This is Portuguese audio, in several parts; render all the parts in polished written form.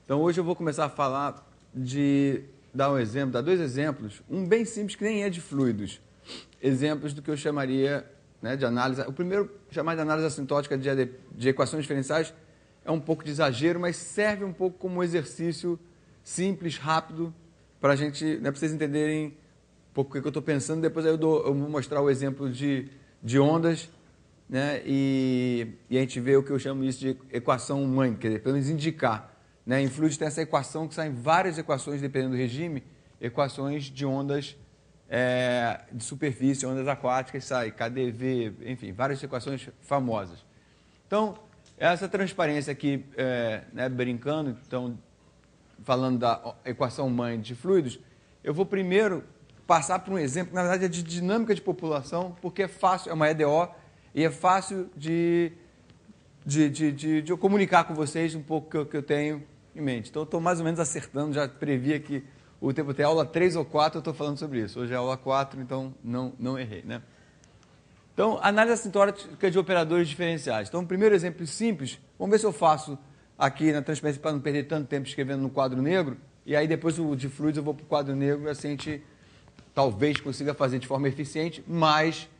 Então, hoje eu vou começar a falar dar dois exemplos, um bem simples que nem é de fluidos, exemplos do que eu chamaria, né, de análise. O primeiro, chamar de análise assintótica de equações diferenciais, é um pouco de exagero, mas serve um pouco como um exercício simples, rápido, para a gente, né, para vocês entenderem um pouco o que eu estou pensando. Depois eu vou mostrar o exemplo de ondas, né, e a gente vê o que eu chamo isso de equação mãe, quer dizer, pelo menos indicar. Né, em fluidos tem essa equação que saem várias equações, dependendo do regime, equações de ondas de superfície, ondas aquáticas, sai KdV, enfim, várias equações famosas. Então, essa transparência aqui, né, brincando, então, falando da equação mãe de fluidos, eu vou primeiro passar por um exemplo, na verdade é de dinâmica de população, porque é fácil, é uma EDO, e é fácil de eu comunicar com vocês um pouco que eu tenho em mente. Então, eu estou mais ou menos acertando, já previa que o tempo tem aula 3 ou 4, eu estou falando sobre isso. Hoje é aula 4, então não errei, né? Então, análise assintótica de operadores diferenciais. Então, o primeiro exemplo simples, vamos ver se eu faço aqui na transparência para não perder tanto tempo escrevendo no quadro negro, e aí depois o de fluidos eu vou para o quadro negro, assim a gente talvez consiga fazer de forma eficiente, mas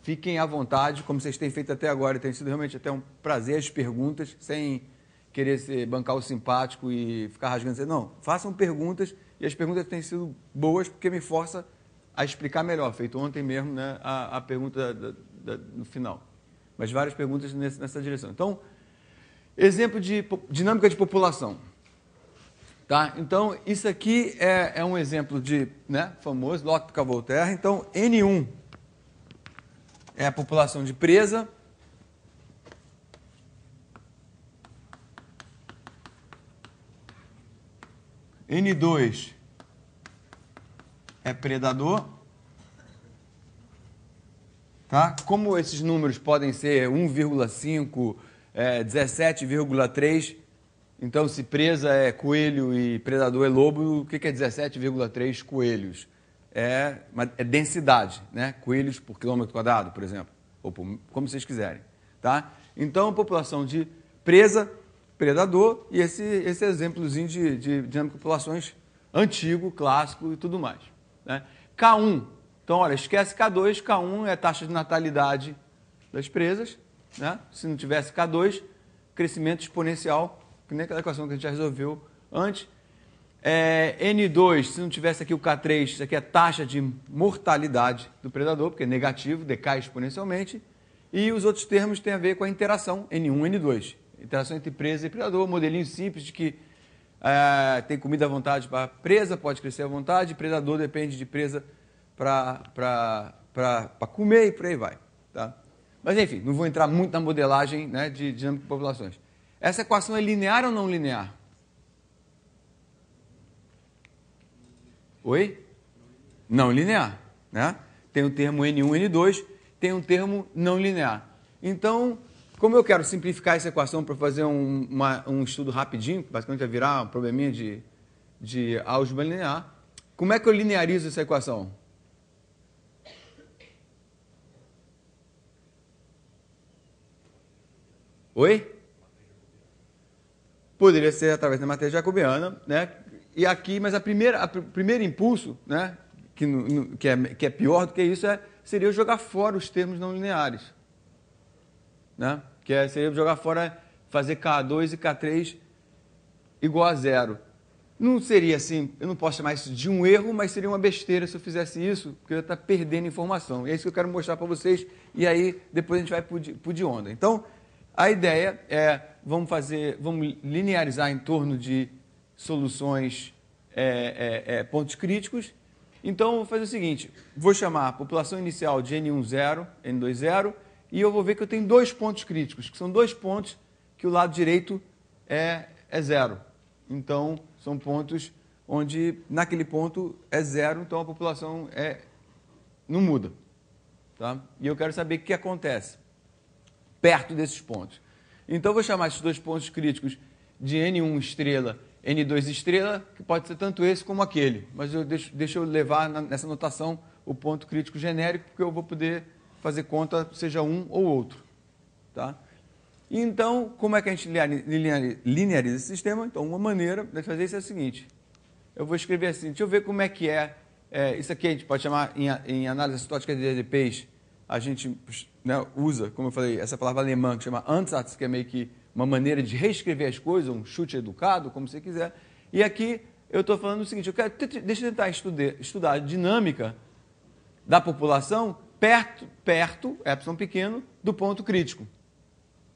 fiquem à vontade, como vocês têm feito até agora, tem sido realmente até um prazer as perguntas, sem querer bancar o simpático e ficar rasgando. Não, façam perguntas, e as perguntas têm sido boas porque me força a explicar melhor. Feito ontem mesmo, né, a pergunta no final. Mas várias perguntas nessa direção. Então, exemplo de dinâmica de população. Tá? Então, isso aqui é um exemplo de, né, famoso, Lotka-Volterra. Então, N1 é a população de presa. N2 é predador. Tá? Como esses números podem ser 1,5, 17,3, então se presa é coelho e predador é lobo, o que é 17,3 coelhos? É densidade, né? Coelhos por quilômetro quadrado, por exemplo, ou como vocês quiserem. Tá? Então, a população de presa, predador, e esse exemplozinho de dinâmica de populações antigo, clássico e tudo mais. Né? K1, então, olha, esquece K2, K1 é a taxa de natalidade das presas, né? Se não tivesse K2, crescimento exponencial, que nem aquela equação que a gente já resolveu antes. N2, se não tivesse aqui o K3, isso aqui é a taxa de mortalidade do predador, porque é negativo, decai exponencialmente. E os outros termos têm a ver com a interação N1 e N2. Interação entre presa e predador, modelinho simples de que tem comida à vontade para presa, pode crescer à vontade, predador depende de presa para comer e por aí vai. Tá? Mas, enfim, não vou entrar muito na modelagem, né, de dinâmica de populações. Essa equação é linear ou não linear? Oi? Não linear. Né? Tem o termo N1, N2, tem um termo não linear. Então, como eu quero simplificar essa equação para fazer um estudo rapidinho, que basicamente vai virar um probleminha de álgebra linear, como é que eu linearizo essa equação? Oi? Poderia ser através da matriz jacobiana, né? E aqui, mas o primeiro impulso, né, que é pior do que isso, seria eu jogar fora os termos não lineares. Né? Seria jogar fora, fazer K2 e K3 igual a zero. Não seria assim, eu não posso chamar isso de um erro, mas seria uma besteira se eu fizesse isso, porque eu ia estar perdendo informação. E é isso que eu quero mostrar para vocês, e aí depois a gente vai para o de onda. Então, a ideia é, vamos linearizar em torno de soluções, pontos críticos. Então, eu vou fazer o seguinte, vou chamar a população inicial de N1 0, N2 0, e eu vou ver que eu tenho dois pontos críticos, que são dois pontos que o lado direito é zero. Então, são pontos onde, naquele ponto, é zero, então a população não muda. Tá? E eu quero saber o que acontece perto desses pontos. Então, eu vou chamar esses dois pontos críticos de N1 estrela, N2 estrela, que pode ser tanto esse como aquele. Mas deixa eu levar nessa notação o ponto crítico genérico, porque eu vou poder fazer conta seja um ou outro. Tá? Então, como é que a gente lineariza esse sistema? Então, uma maneira de fazer isso é a seguinte. Eu vou escrever assim, deixa eu ver como é que isso aqui a gente pode chamar, em análise assintótica de EDPs, a gente, né, usa, como eu falei, essa palavra alemã que chama Ansatz, que é meio que uma maneira de reescrever as coisas, um chute educado, como você quiser. E aqui eu estou falando o seguinte, deixa eu tentar estudar a dinâmica da população perto, epsilon pequeno, do ponto crítico.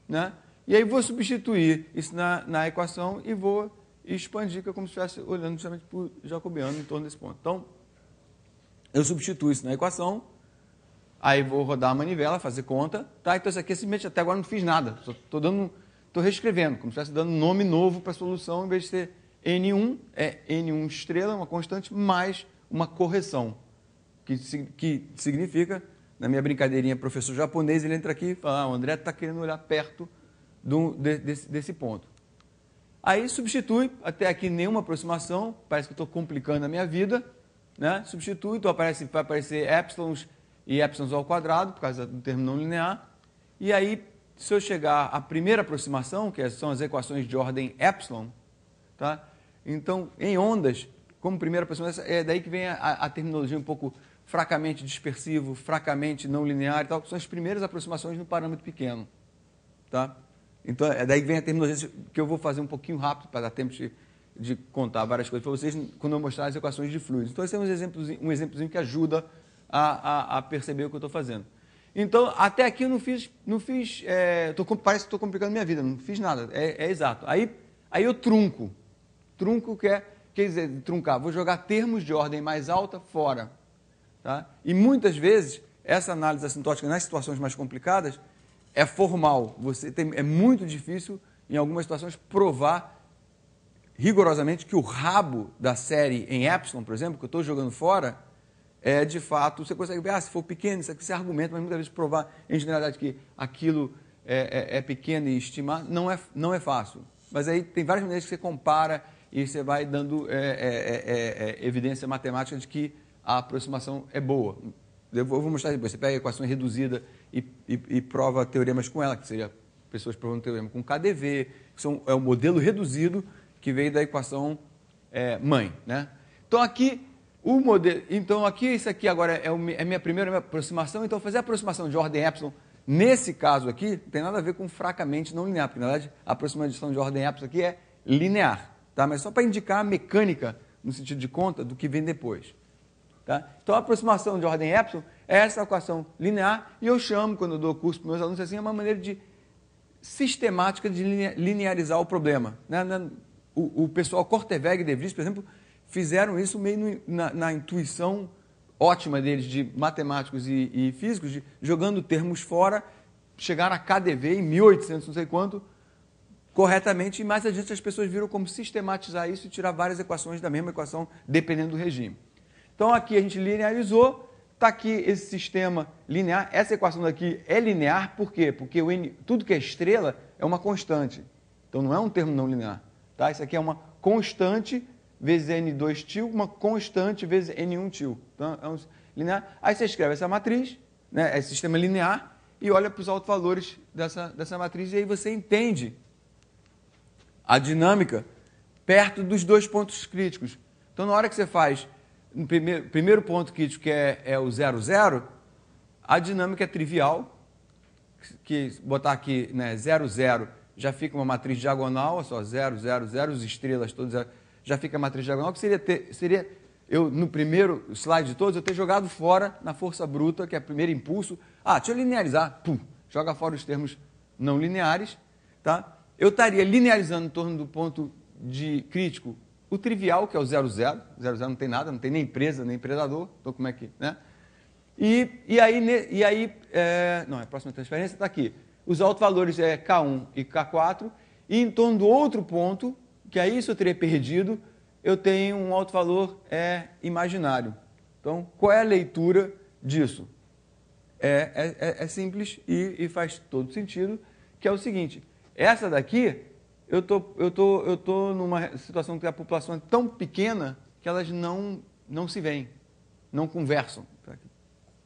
Né? E aí vou substituir isso na equação e vou expandir, que é como se estivesse olhando justamente para o jacobiano em torno desse ponto. Então, eu substituo isso na equação, aí vou rodar a manivela, fazer conta, tá? Então isso aqui simplesmente até agora não fiz nada, só estou reescrevendo, como se estivesse dando nome novo para a solução, em vez de ser N1, é N1 estrela, uma constante, mais uma correção, que significa, na minha brincadeirinha, professor japonês, ele entra aqui e fala, o André está querendo olhar perto desse ponto. Aí substitui, até aqui nenhuma aproximação, parece que estou complicando a minha vida, né? Substitui, então vai aparecer épsilons e épsilons ao quadrado, por causa do termo não linear. E aí, se eu chegar à primeira aproximação, que são as equações de ordem épsilon, tá? Então, em ondas, como primeira aproximação, é daí que vem a terminologia um pouco fracamente dispersivo, fracamente não linear e tal, que são as primeiras aproximações no parâmetro pequeno. Tá? Então, é daí que vem a terminologia que eu vou fazer um pouquinho rápido para dar tempo de contar várias coisas para vocês quando eu mostrar as equações de fluidos. Então, esse é um exemplozinho que ajuda a perceber o que eu estou fazendo. Então, até aqui eu parece que estou complicando minha vida, não fiz nada, é exato. Aí eu trunco. Trunco quer dizer, truncar, vou jogar termos de ordem mais alta fora. Tá? E muitas vezes, essa análise assintótica nas situações mais complicadas é formal. É muito difícil, em algumas situações, provar rigorosamente que o rabo da série em epsilon, por exemplo, que eu estou jogando fora, é de fato, você consegue ver, se for pequeno, isso aqui você argumenta, mas muitas vezes provar em generalidade que aquilo é pequeno e estimar não é fácil. Mas aí tem várias maneiras que você compara e você vai dando evidência matemática de que a aproximação é boa. Eu vou mostrar depois. Você pega a equação reduzida e prova teoremas com ela, que seria pessoas provando teorema com KdV, que é o modelo reduzido que veio da equação mãe. Né? Então, aqui, isso aqui agora é a minha primeira aproximação. Então, fazer a aproximação de ordem epsilon, nesse caso aqui, não tem nada a ver com fracamente não linear, porque, na verdade, a aproximação de ordem epsilon aqui é linear. Tá? Mas só para indicar a mecânica, no sentido de conta, do que vem depois. Tá? Então, a aproximação de ordem epsilon é essa equação linear, e eu chamo, quando eu dou curso para meus alunos, assim, é uma maneira sistemática de linearizar o problema. Né? O pessoal Korteweg e De Vries, por exemplo, fizeram isso meio na intuição ótima deles, de matemáticos e físicos, jogando termos fora, chegaram a KdV em 1800, não sei quanto, corretamente, e mais adiante as pessoas viram como sistematizar isso e tirar várias equações da mesma equação, dependendo do regime. Então, aqui a gente linearizou, está aqui esse sistema linear. Essa equação daqui é linear, por quê? Porque tudo que é estrela é uma constante. Então, não é um termo não linear. Tá? Isso aqui é uma constante vezes N2 til, uma constante vezes N1 til. Então, é um linear. Aí você escreve essa matriz, né, esse sistema linear, e olha para os autovalores dessa matriz, e aí você entende a dinâmica perto dos dois pontos críticos. Então, na hora que você faz no primeiro ponto crítico, que é o 0, 0, a dinâmica é trivial, que botar aqui, né, 0, 0, já fica uma matriz diagonal, só 0, 0, 0, as estrelas todas, já fica a matriz diagonal, que seria eu, no primeiro slide de todos, eu ter jogado fora na força bruta, que é o primeiro impulso. Deixa eu linearizar, pum, joga fora os termos não lineares, tá? Eu estaria linearizando em torno do ponto de crítico o trivial, que é o 0, 0. 0, 0 não tem nada, não tem nem empresa, nem predador. Então, como é que... Né? E aí a próxima transferência está aqui. Os autovalores é K1 e K4. E em torno do outro ponto, que aí isso eu teria perdido, eu tenho um autovalor imaginário. Então, qual é a leitura disso? É simples e faz todo sentido, que é o seguinte. Essa daqui... Eu tô numa situação que a população é tão pequena que elas não se veem, não conversam.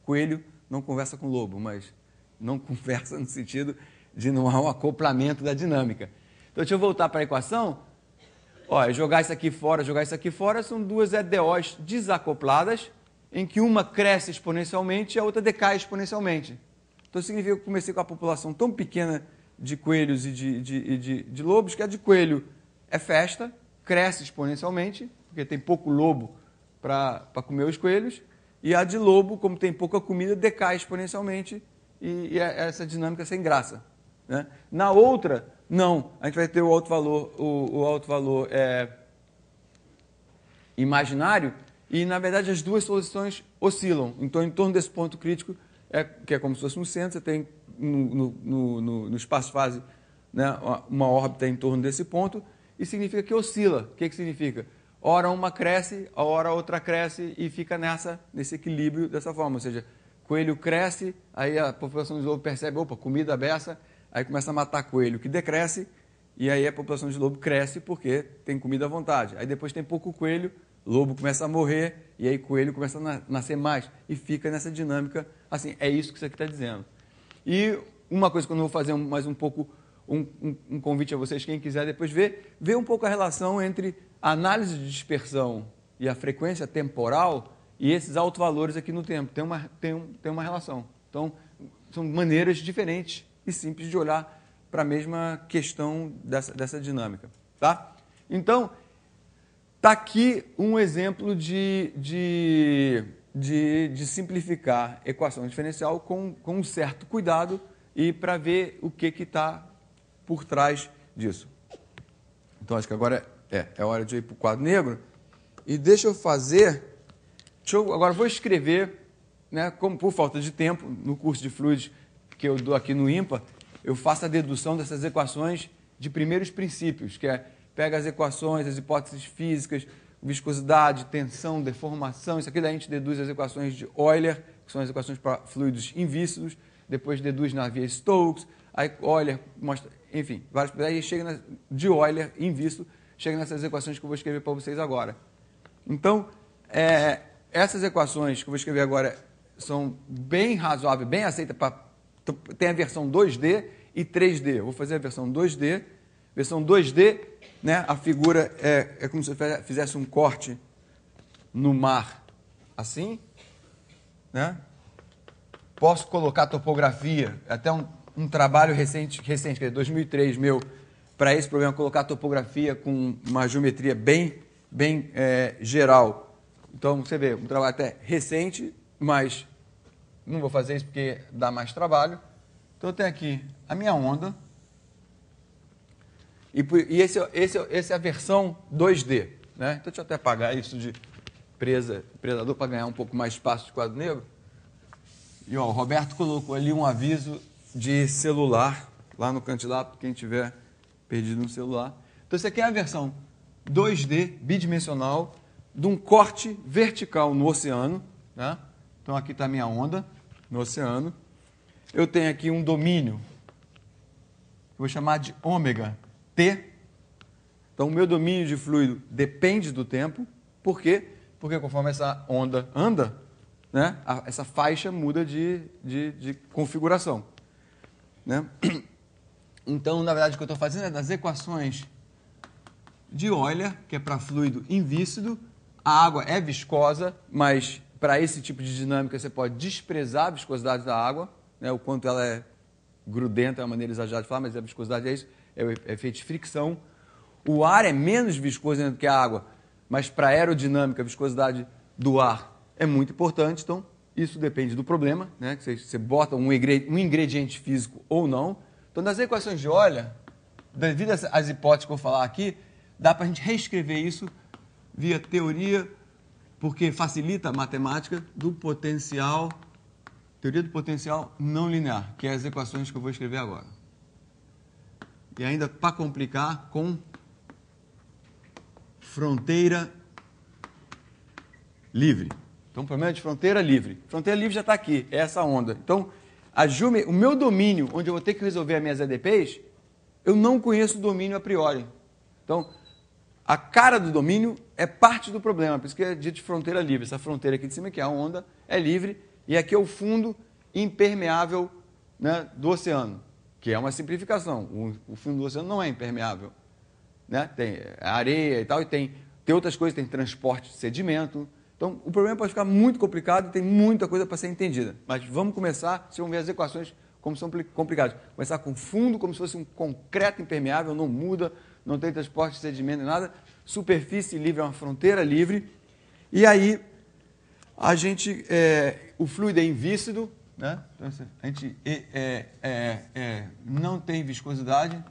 Coelho não conversa com lobo, mas não conversa no sentido de não há um acoplamento da dinâmica. Então, deixa eu voltar para a equação. Olha, jogar isso aqui fora, são duas EDOs desacopladas, em que uma cresce exponencialmente e a outra decai exponencialmente. Então, significa que eu comecei com a população tão pequena de coelhos e de lobos, que a de coelho é festa, cresce exponencialmente, porque tem pouco lobo para comer os coelhos, e a de lobo, como tem pouca comida, decai exponencialmente, e é essa dinâmica sem graça. Né? Na outra, não, a gente vai ter o alto valor imaginário, e na verdade as duas soluções oscilam. Então, em torno desse ponto crítico, que é como se fosse um centro, você tem no espaço-fase, né, uma órbita em torno desse ponto, e significa que oscila. O que significa? Ora uma cresce, ora outra cresce, e fica nesse equilíbrio dessa forma. Ou seja, coelho cresce, aí a população de lobo percebe, opa, comida beça, aí começa a matar coelho, que decresce, e aí a população de lobo cresce porque tem comida à vontade. Aí depois tem pouco coelho, lobo começa a morrer, e aí coelho começa a nascer mais, e fica nessa dinâmica, assim, é isso que isso aqui está dizendo. E uma coisa que eu não vou fazer mais um pouco, um convite a vocês, quem quiser depois ver um pouco a relação entre a análise de dispersão e a frequência temporal e esses autovalores aqui no tempo. Tem uma relação. Então, são maneiras diferentes e simples de olhar para a mesma questão dessa dinâmica. Tá? Então, está aqui um exemplo de simplificar equação diferencial com um certo cuidado e para ver o que está por trás disso. Então, acho que agora é hora de eu ir para o quadro negro. E deixa eu fazer... agora vou escrever, né, como por falta de tempo, no curso de fluidos que eu dou aqui no IMPA, eu faço a dedução dessas equações de primeiros princípios, que pega as equações, as hipóteses físicas, viscosidade, tensão, deformação, isso aqui daí a gente deduz as equações de Euler, que são as equações para fluidos invíscidos, depois deduz na via Stokes, aí Euler mostra, enfim, várias, aí chega de Euler invíscido, chega nessas equações que eu vou escrever para vocês agora. Então, essas equações que eu vou escrever agora são bem razoáveis, bem aceitas, tem a versão 2D e 3D. Eu vou fazer a versão 2D. Versão 2D, né, a figura é como se eu fizesse um corte no mar, assim. Né? Posso colocar topografia, até um trabalho recente, que é 2003 meu, para esse problema, colocar topografia com uma geometria bem geral. Então, você vê, um trabalho até recente, mas não vou fazer isso porque dá mais trabalho. Então, eu tenho aqui a minha onda, e esse é a versão 2D. Né? Então, deixa eu até apagar isso de predador para ganhar um pouco mais espaço de quadro negro. E ó, o Roberto colocou ali um aviso de celular, lá no canto de lá, para quem tiver perdido no celular. Então, isso aqui é a versão 2D, bidimensional, de um corte vertical no oceano. Né? Então, aqui está a minha onda no oceano. Eu tenho aqui um domínio, que eu vou chamar de ômega T. Então, o meu domínio de fluido depende do tempo. Por quê? Porque conforme essa onda anda, né, essa faixa muda de configuração. Né? Então, na verdade, o que eu estou fazendo é das equações de Euler, que é para fluido invíscido. A água é viscosa, mas para esse tipo de dinâmica você pode desprezar a viscosidade da água, né, o quanto ela é grudenta, é uma maneira exagerada de falar, mas a viscosidade é isso, é o efeito de fricção. O ar é menos viscoso do que a água, mas para a aerodinâmica, a viscosidade do ar é muito importante, então isso depende do problema, né, que você bota um ingrediente físico ou não. Então, nas equações de Euler, devido às hipóteses que eu vou falar aqui, dá para a gente reescrever isso via teoria, porque facilita a matemática do potencial, teoria do potencial não linear, que é as equações que eu vou escrever agora. E ainda para complicar, com fronteira livre. Então, o problema é de fronteira livre. Fronteira livre já está aqui, é essa onda. Então, o meu domínio, onde eu vou ter que resolver as minhas EDPs, eu não conheço o domínio a priori. Então, a cara do domínio é parte do problema, por isso que é dito de fronteira livre. Essa fronteira aqui de cima, que é a onda, é livre, e aqui é o fundo impermeável, né, do oceano. que é uma simplificação. O fundo do oceano não é impermeável. Né? Tem areia e tal, e tem outras coisas, tem transporte de sedimento. Então, o problema pode ficar muito complicado e tem muita coisa para ser entendida. Mas vamos começar, vocês vão ver as equações como são complicadas. Começar com fundo, como se fosse um concreto impermeável, não muda, não tem transporte de sedimento nem nada. Superfície livre é uma fronteira livre. E aí, o fluido é invíscido, né? Então, a gente não tem viscosidade.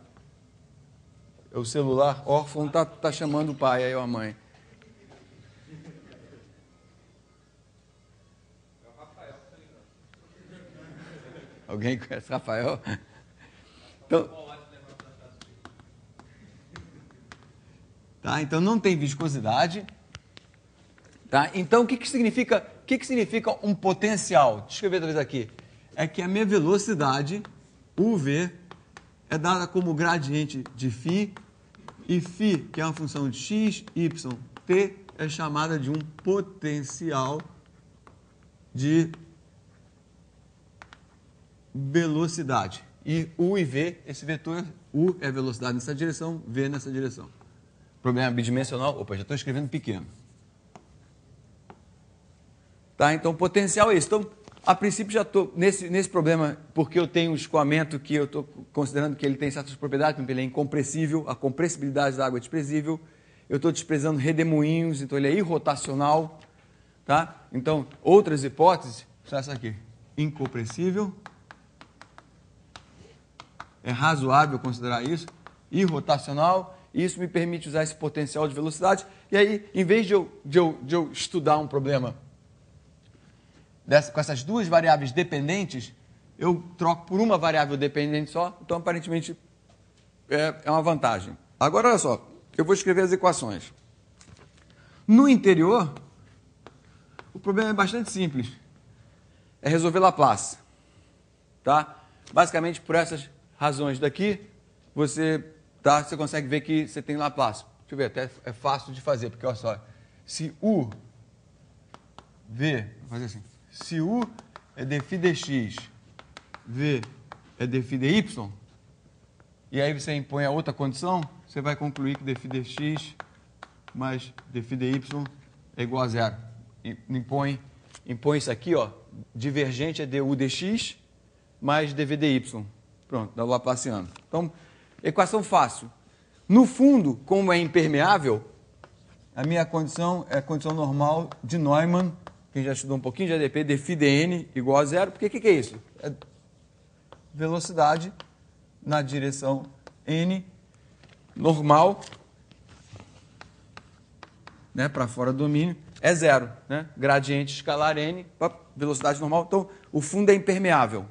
O celular órfão tá chamando o pai aí ou a mãe. É o Rafael que tá ligando. Alguém conhece o Rafael? Então, então não tem viscosidade. Tá? Então, o que significa um potencial? Deixa eu escrever outra vez aqui. É que a minha velocidade, UV, é dada como gradiente de φ, e φ, que é uma função de x, y, t, é chamada de um potencial de velocidade. E U e V, esse vetor, U é velocidade nessa direção, V nessa direção. Problema bidimensional, opa, já estou escrevendo pequeno. Tá, então, potencial é isso. Então, a princípio, já estou nesse problema, porque eu tenho um escoamento que eu estou considerando que ele tem certas propriedades, porque ele é incompressível, a compressibilidade da água é desprezível. Eu estou desprezando redemoinhos, então ele é irrotacional. Tá? Então, outras hipóteses são essa aqui. Incompressível. É razoável considerar isso. Irrotacional. E isso me permite usar esse potencial de velocidade. E aí, em vez de eu estudar um problema com essas duas variáveis dependentes, eu troco por uma variável dependente só, então aparentemente é uma vantagem. Agora, olha só, eu vou escrever as equações. No interior, o problema é bastante simples. É resolver Laplace. Tá? Basicamente, por essas razões daqui, você consegue ver que você tem Laplace. Deixa eu ver, até é fácil de fazer, porque olha só, se U, V, vou fazer assim, se U é dφ dx, V é dφ dy, e aí você impõe a outra condição, você vai concluir que dφ dx mais dφ dy é igual a zero. Impõe isso aqui, ó, divergente é du dx mais dv dy. Pronto, dá o Laplaciano. Então, equação fácil. No fundo, como é impermeável, a minha condição é a condição normal de Neumann, quem já estudou um pouquinho de ADP, dφ dn igual a zero, porque o que é isso? É velocidade na direção n normal, né, para fora do domínio, é zero. Né? Gradiente escalar n, velocidade normal. Então, o fundo é impermeável.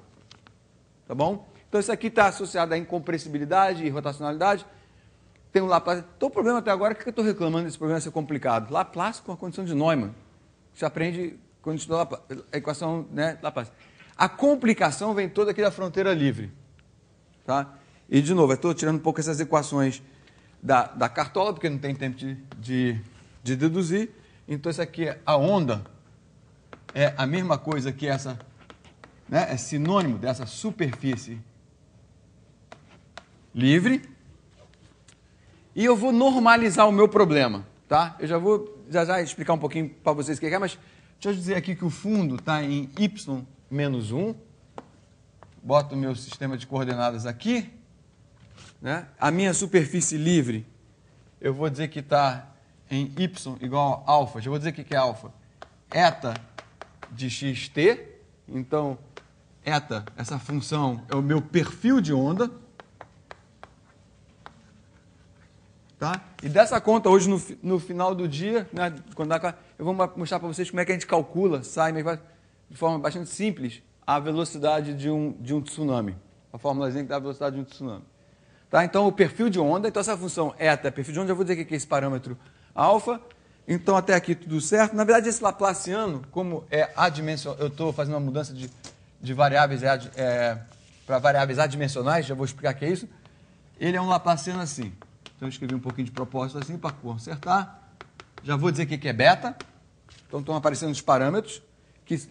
Tá bom? Então, isso aqui está associado à incompressibilidade e rotacionalidade. Tem um Laplace. Então, o problema até agora, o que eu estou reclamando desse problema ser complicado? Laplace com a condição de Neumann. Você aprende quando estuda a equação, né, Laplace. A complicação vem toda aqui da fronteira livre. Tá? E, de novo, eu estou tirando um pouco essas equações da cartola, porque não tem tempo de deduzir. Então, isso aqui, a onda, é a mesma coisa que essa, né, é sinônimo dessa superfície livre. E eu vou normalizar o meu problema. Tá? Eu já vou explicar um pouquinho para vocês o que é, mas deixa eu dizer aqui que o fundo está em y menos 1. Boto o meu sistema de coordenadas aqui. Né? A minha superfície livre, eu vou dizer que está em y igual a alfa. Já vou dizer o que é alfa. Eta de xt. Então, eta, essa função, é o meu perfil de onda. Tá? E dessa conta, hoje, no final do dia, né, eu vou mostrar para vocês como é que a gente calcula, de forma bastante simples, a velocidade de um tsunami. A formulazinha que dá a velocidade de um tsunami. Tá? Então, o perfil de onda, então essa função eta, perfil de onda, eu vou dizer que é esse parâmetro alfa. Então, até aqui tudo certo. Na verdade, esse Laplaciano, como é adimensional, eu estou fazendo uma mudança de variáveis para variáveis adimensionais, já vou explicar o que é isso. Ele é um Laplaciano assim. Então, eu escrevi um pouquinho de propósito assim para consertar. Já vou dizer o que é beta. Então, estão aparecendo os parâmetros.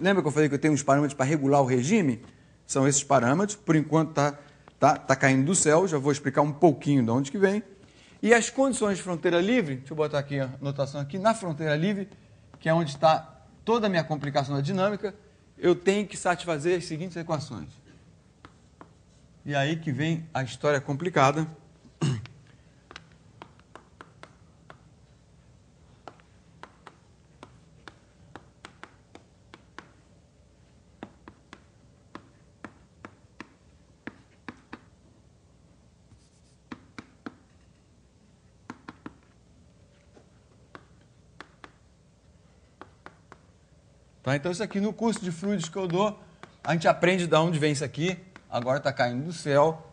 Lembra que eu falei que eu tenho uns parâmetros para regular o regime? São esses parâmetros. Por enquanto, tá caindo do céu, já vou explicar um pouquinho de onde que vem. E as condições de fronteira livre, deixa eu botar aqui a notação aqui, na fronteira livre, que é onde está toda a minha complicação da dinâmica, eu tenho que satisfazer as seguintes equações. E aí que vem a história complicada. Tá? Então, isso aqui no curso de fluidos que eu dou, a gente aprende de onde vem isso aqui. Agora está caindo do céu.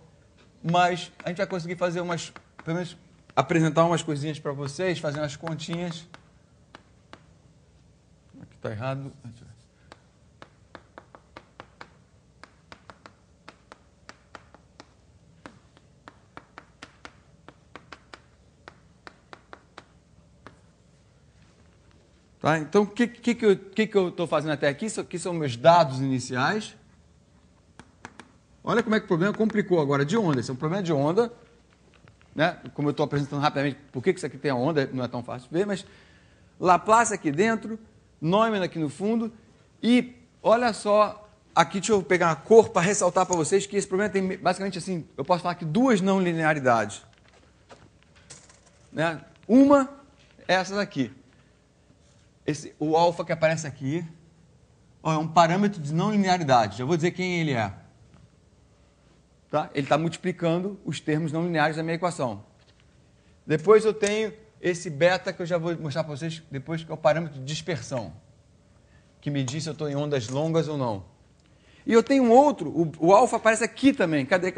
Mas a gente vai conseguir fazer pelo menos apresentar umas coisinhas para vocês, fazer umas continhas. Aqui está errado. Tá? Então, o que eu estou fazendo até aqui? Isso aqui são meus dados iniciais. Olha como é que o problema complicou agora de onda. Esse é um problema de onda, né? Como eu estou apresentando rapidamente, por que isso aqui tem a onda, não é tão fácil de ver, mas Laplace aqui dentro, Neumann aqui no fundo, e olha só, aqui deixa eu pegar uma cor para ressaltar para vocês que esse problema tem basicamente assim, eu posso falar que duas não linearidades. Né? Uma é essa daqui. O alfa que aparece aqui é um parâmetro de não linearidade. Já vou dizer quem ele é. Tá? Ele está multiplicando os termos não lineares da minha equação. Depois eu tenho esse beta que eu já vou mostrar para vocês depois, que é o parâmetro de dispersão, que me diz se eu estou em ondas longas ou não. E eu tenho um outro, o alfa aparece aqui também. Cadê?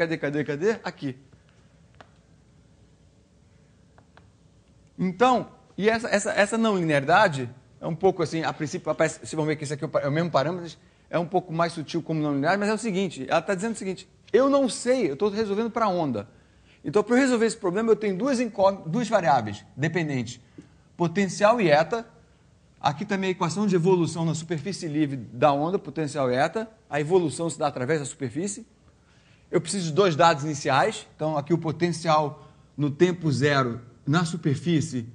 Aqui. Então, e essa não linearidade é um pouco assim, a princípio aparece, vocês vão ver que isso aqui é o mesmo parâmetro, é um pouco mais sutil como não linear, mas é o seguinte, ela está dizendo o seguinte, eu não sei, eu estou resolvendo para onda. Então, para eu resolver esse problema, eu tenho duas variáveis dependentes, potencial e eta. Aqui também a equação de evolução na superfície livre da onda, potencial e eta. A evolução se dá através da superfície. Eu preciso de dois dados iniciais. Então, aqui o potencial no tempo zero na superfície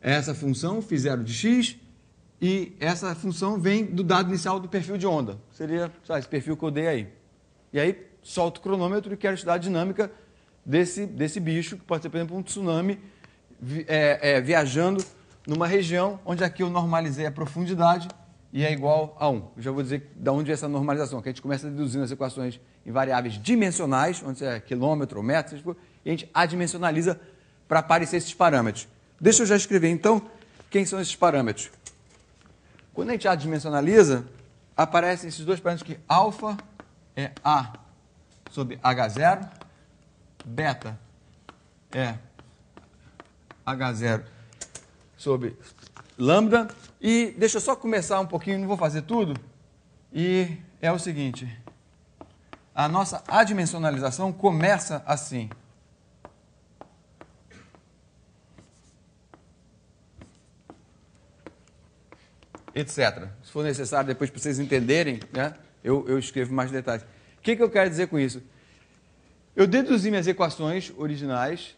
é essa função, φ0 de x, e essa função vem do dado inicial do perfil de onda. Seria esse perfil que eu dei aí. E aí, solto o cronômetro e quero estudar a dinâmica desse bicho, que pode ser, por exemplo, um tsunami viajando numa região onde aqui eu normalizei a profundidade e é igual a 1. Eu já vou dizer de onde é essa normalização, que a gente começa deduzindo as equações em variáveis dimensionais, onde é quilômetro ou metro, e a gente adimensionaliza para aparecer esses parâmetros. Deixa eu já escrever, então, quem são esses parâmetros. Quando a gente adimensionaliza, aparecem esses dois parâmetros que alfa é A sobre H0, beta é H0 sobre lambda. E deixa eu só começar um pouquinho, não vou fazer tudo. E é o seguinte, a nossa adimensionalização começa assim. Etc. Se for necessário, depois para vocês entenderem, né, eu escrevo mais detalhes. O que eu quero dizer com isso? Eu deduzi minhas equações originais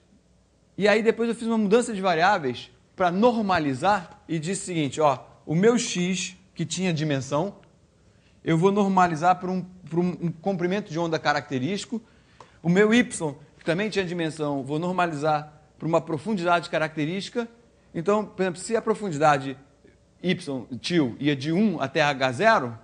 e aí depois eu fiz uma mudança de variáveis para normalizar e disse o seguinte, ó, o meu x, que tinha dimensão, eu vou normalizar para um comprimento de onda característico. O meu y, que também tinha dimensão, vou normalizar para uma profundidade característica. Então, por exemplo, se a profundidade y, tio, ia de 1 até H0,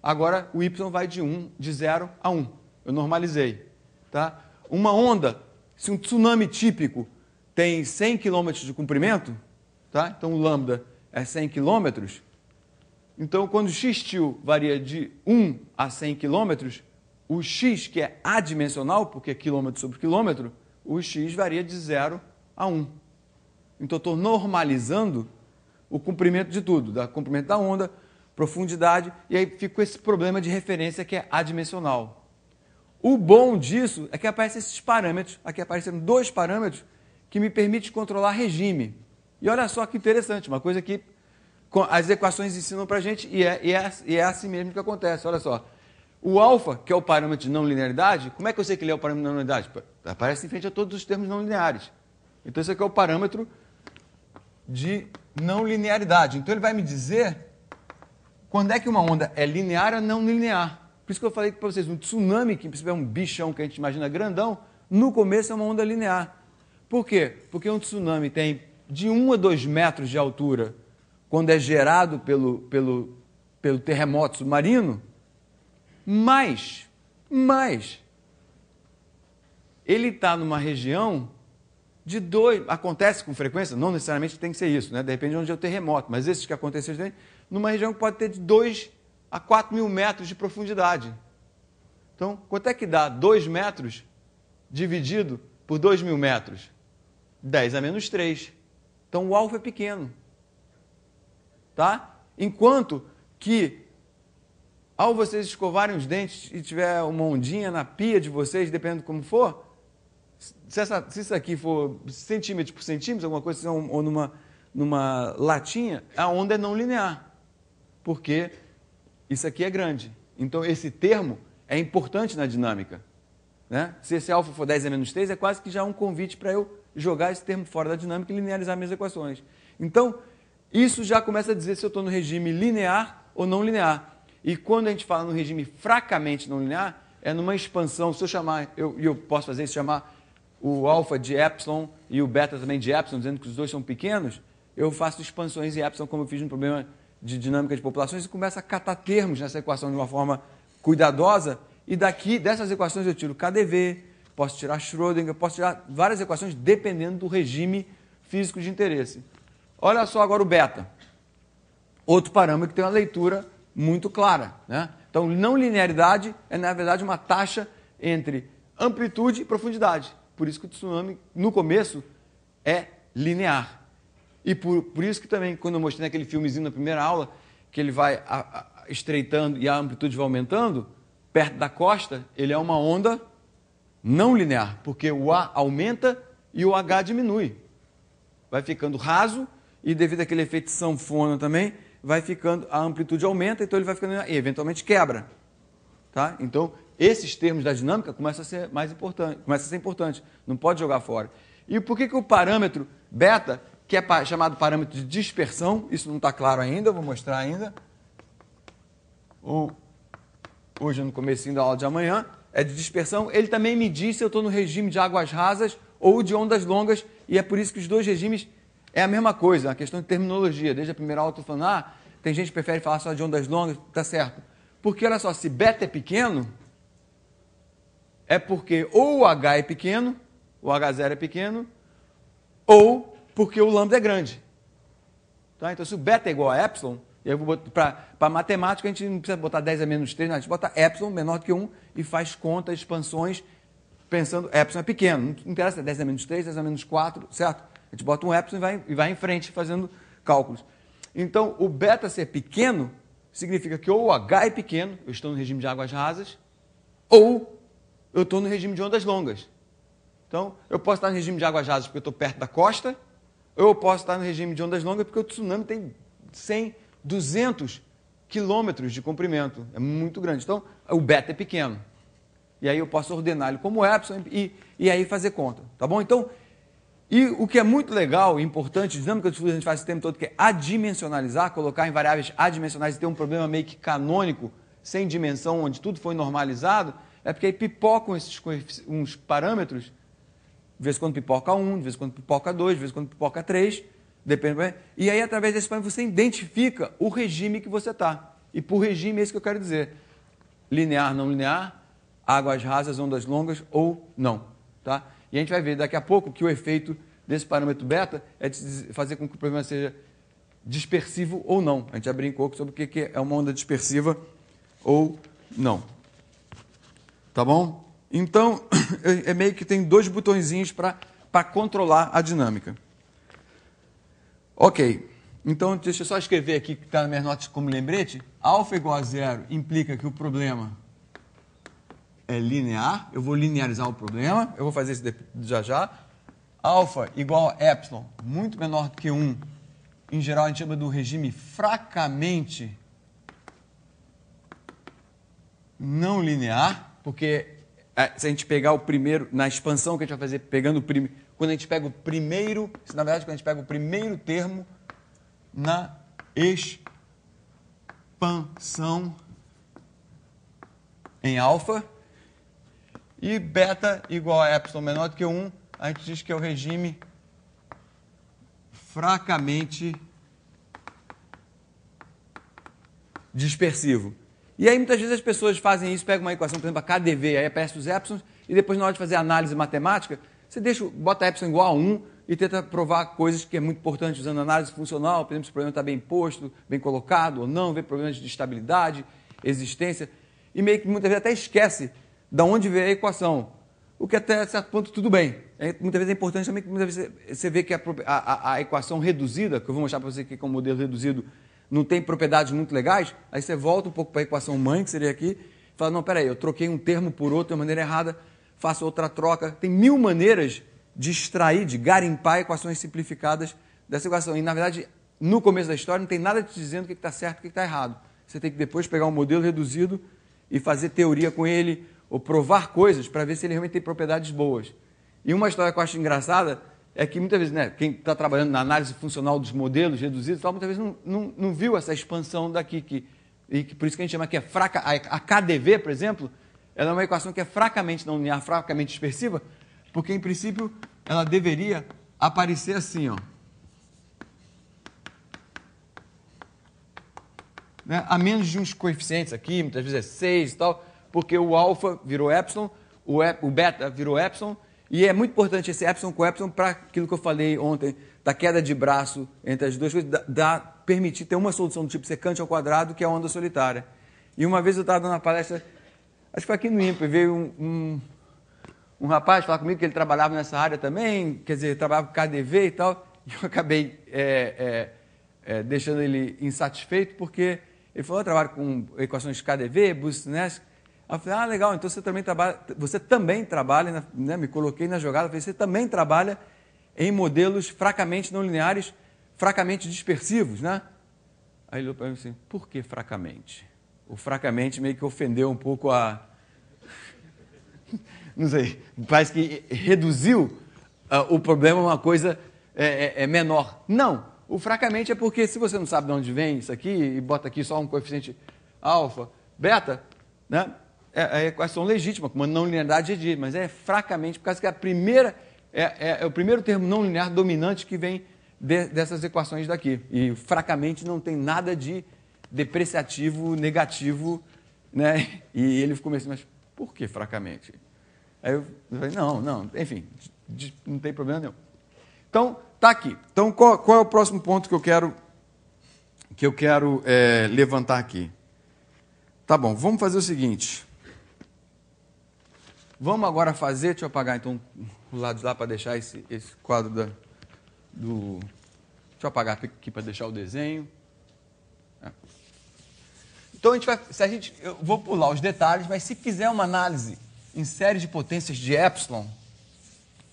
agora o y vai de 0 a 1. Eu normalizei. Tá? Uma onda, se um tsunami típico tem 100 km de comprimento, tá? Então o lambda é 100 km, então quando o x-til varia de 1 a 100 km, o x, que é adimensional, porque é quilômetro sobre quilômetro, o x varia de 0 a 1. Então eu estou normalizando o comprimento de tudo, da comprimento da onda, profundidade, e aí fica esse problema de referência que é adimensional. O bom disso é que aparecem esses parâmetros, aqui apareceram dois parâmetros que me permitem controlar regime. E olha só que interessante, uma coisa que as equações ensinam para a gente e é assim mesmo que acontece. Olha só, O alfa, que é o parâmetro de não linearidade, como é que eu sei que ele é o parâmetro de não linearidade? Aparece em frente a todos os termos não lineares. Então, esse aqui é o parâmetro de não linearidade. Então, ele vai me dizer quando é que uma onda é linear ou não linear. Por isso que eu falei para vocês, um tsunami, que em princípio é um bichão que a gente imagina grandão, no começo é uma onda linear. Por quê? Porque um tsunami tem de 1 a 2 metros de altura quando é gerado pelo terremoto submarino, mas ele está numa região de 2, acontece com frequência, não necessariamente tem que ser isso, né? Depende de onde é o terremoto, mas esses que acontecem numa região que pode ter de 2 a 4 mil metros de profundidade. Então, quanto é que dá 2 metros dividido por 2 mil metros? 10 a menos 3. Então, o alfa é pequeno. Tá? Enquanto que, ao vocês escovarem os dentes e tiver uma ondinha na pia de vocês, dependendo de como for, se isso aqui for centímetro por centímetro, alguma coisa assim, ou numa latinha, a onda é não linear. Porque isso aqui é grande. Então, esse termo é importante na dinâmica. Né? Se esse alfa for 10 a menos 3, é quase que já um convite para eu jogar esse termo fora da dinâmica e linearizar minhas equações. Então, isso já começa a dizer se eu estou no regime linear ou não linear. E quando a gente fala no regime fracamente não linear, é numa expansão. Se eu chamar, eu posso fazer isso, chamar o alfa de epsilon e o beta também de epsilon, dizendo que os dois são pequenos, eu faço expansões em epsilon, como eu fiz no problema de dinâmica de populações, e começo a catar termos nessa equação de uma forma cuidadosa, e daqui, dessas equações, eu tiro KdV, posso tirar Schrödinger, posso tirar várias equações dependendo do regime físico de interesse. Olha só agora o beta. Outro parâmetro que tem uma leitura muito clara. Né? Então, não linearidade é, na verdade, uma taxa entre amplitude e profundidade. Por isso que o tsunami, no começo, é linear. E por isso que também, quando eu mostrei naquele filmezinho na primeira aula, que ele vai estreitando e a amplitude vai aumentando, perto da costa, ele é uma onda não linear, porque o A aumenta e o H diminui. Vai ficando raso e, devido àquele efeito sanfona também, vai ficando, a amplitude aumenta, então ele vai ficando e eventualmente quebra. Tá? Então, esses termos da dinâmica começam a ser mais importantes, começam a ser importantes, não pode jogar fora. E por que o parâmetro beta, que é chamado parâmetro de dispersão, isso não está claro ainda, eu vou mostrar ainda, ou hoje no comecinho da aula de amanhã, é de dispersão, ele também me diz se eu estou no regime de águas rasas ou de ondas longas, e é por isso que os dois regimes é a mesma coisa, a questão de terminologia. Desde a primeira aula eu estou falando, tem gente que prefere falar só de ondas longas, tá certo. Porque, olha só, se beta é pequeno, é porque ou o H é pequeno, o H0 é pequeno, ou porque o lambda é grande. Tá? Então, se o beta é igual a epsilon, eu vou para matemática, a gente não precisa botar 10 a menos 3, não, a gente bota epsilon menor do que 1 e faz contas, expansões, pensando, epsilon é pequeno, não interessa 10 a menos 3, 10 a menos 4, certo? A gente bota um epsilon e vai em frente fazendo cálculos. Então, o beta ser pequeno significa que ou o H é pequeno, eu estou no regime de águas rasas, ou eu estou no regime de ondas longas. Então, eu posso estar no regime de águas rasas porque eu estou perto da costa, ou eu posso estar no regime de ondas longas porque o tsunami tem 100, 200 quilômetros de comprimento. É muito grande. Então, o beta é pequeno. E aí eu posso ordenar ele como epsilon e aí fazer conta. Tá bom? Então, e o que é muito legal e importante, dinâmica de fluidos, a gente faz esse tempo todo, que é adimensionalizar, colocar em variáveis adimensionais e ter um problema meio que canônico, sem dimensão, onde tudo foi normalizado, é porque aí pipocam uns parâmetros, de vez em quando pipoca 1, de vez em quando pipoca 2, de vez em quando pipoca 3, depende. E aí, através desse parâmetro, você identifica o regime que você está. E por regime é isso que eu quero dizer. Linear, não linear, águas rasas, ondas longas ou não. Tá? E a gente vai ver daqui a pouco que o efeito desse parâmetro beta é de fazer com que o problema seja dispersivo ou não. A gente já brincou sobre o que é uma onda dispersiva ou não. Tá bom? Então, é meio que tem dois botõezinhos para controlar a dinâmica. Ok. Então, deixa eu só escrever aqui, que está nas minhas notas como lembrete. Alfa igual a 0 implica que o problema é linear. Eu vou linearizar o problema. Eu vou fazer isso já já. Alfa igual a epsilon, muito menor do que 1. Em geral, a gente chama do regime fracamente não linear, porque se a gente pegar o primeiro, na expansão que a gente vai fazer, pegando o primeiro, quando a gente pega o primeiro, na verdade, quando a gente pega o primeiro termo na expansão em alfa, e beta igual a epsilon menor do que 1, a gente diz que é o regime fracamente dispersivo. E aí, muitas vezes, as pessoas fazem isso, pegam uma equação, por exemplo, a KdV, aí aparece os épsilons, e depois, na hora de fazer análise matemática, você bota epsilon igual a 1 e tenta provar coisas que é muito importante usando análise funcional, por exemplo, se o problema está bem posto, bem colocado ou não, ver problemas de estabilidade, existência, e meio que muitas vezes até esquece de onde veio a equação, o que até certo ponto tudo bem. Muitas vezes é importante também que muitas vezes você vê que a equação reduzida, que eu vou mostrar para você aqui com o modelo reduzido, não tem propriedades muito legais, aí você volta um pouco para a equação mãe, que seria aqui, e fala, não, peraí, eu troquei um termo por outro de maneira errada, faço outra troca. Tem 1000 maneiras de extrair, de garimpar equações simplificadas dessa equação. E, na verdade, no começo da história, não tem nada te dizendo o que está certo e o que está errado. Você tem que depois pegar um modelo reduzido e fazer teoria com ele, ou provar coisas para ver se ele realmente tem propriedades boas. E uma história que eu acho engraçada é que muitas vezes, né, quem está trabalhando na análise funcional dos modelos reduzidos, muitas vezes não viu essa expansão daqui, por isso que a gente chama que é fraca. A KdV, por exemplo, ela é uma equação que é fracamente não linear, fracamente dispersiva, porque, em princípio, ela deveria aparecer assim, ó. Né? A menos de uns coeficientes aqui, muitas vezes é 6 e tal, porque o alfa virou epsilon, o beta virou epsilon, e é muito importante esse epsilon com epsilon para aquilo que eu falei ontem, da queda de braço entre as duas coisas, permitir ter uma solução do tipo secante ao quadrado, que é a onda solitária. E uma vez eu estava dando uma palestra, acho que foi aqui no INPE, veio um rapaz falar comigo que ele trabalhava nessa área também, quer dizer, trabalhava com KdV e tal, e eu acabei deixando ele insatisfeito, porque ele falou, eu trabalho com equações de KdV, Bus-Nash. Eu falei, legal, então você também trabalha, né, me coloquei na jogada, falei, você também trabalha em modelos fracamente não lineares, fracamente dispersivos, né? Aí ele olhou para mim assim, por que fracamente? O fracamente meio que ofendeu um pouco não sei, parece que reduziu o problema a uma coisa menor. Não, o fracamente é porque se você não sabe de onde vem isso aqui e bota aqui só um coeficiente alfa, beta, né? É a equação legítima, com uma não linearidade de, mas é fracamente, por causa que é o primeiro termo não linear dominante que vem dessas equações daqui. E fracamente não tem nada de depreciativo, negativo, né? E ele ficou assim, mas por que fracamente? Aí eu falei, não, enfim, não tem problema nenhum. Então, está aqui. Então, qual é o próximo ponto que eu quero levantar aqui? Tá bom, vamos fazer o seguinte. Vamos agora fazer, deixa eu apagar então o lado de lá para deixar esse quadro deixa eu apagar aqui para deixar o desenho. Então, eu vou pular os detalhes, mas se fizer uma análise em série de potências de epsilon,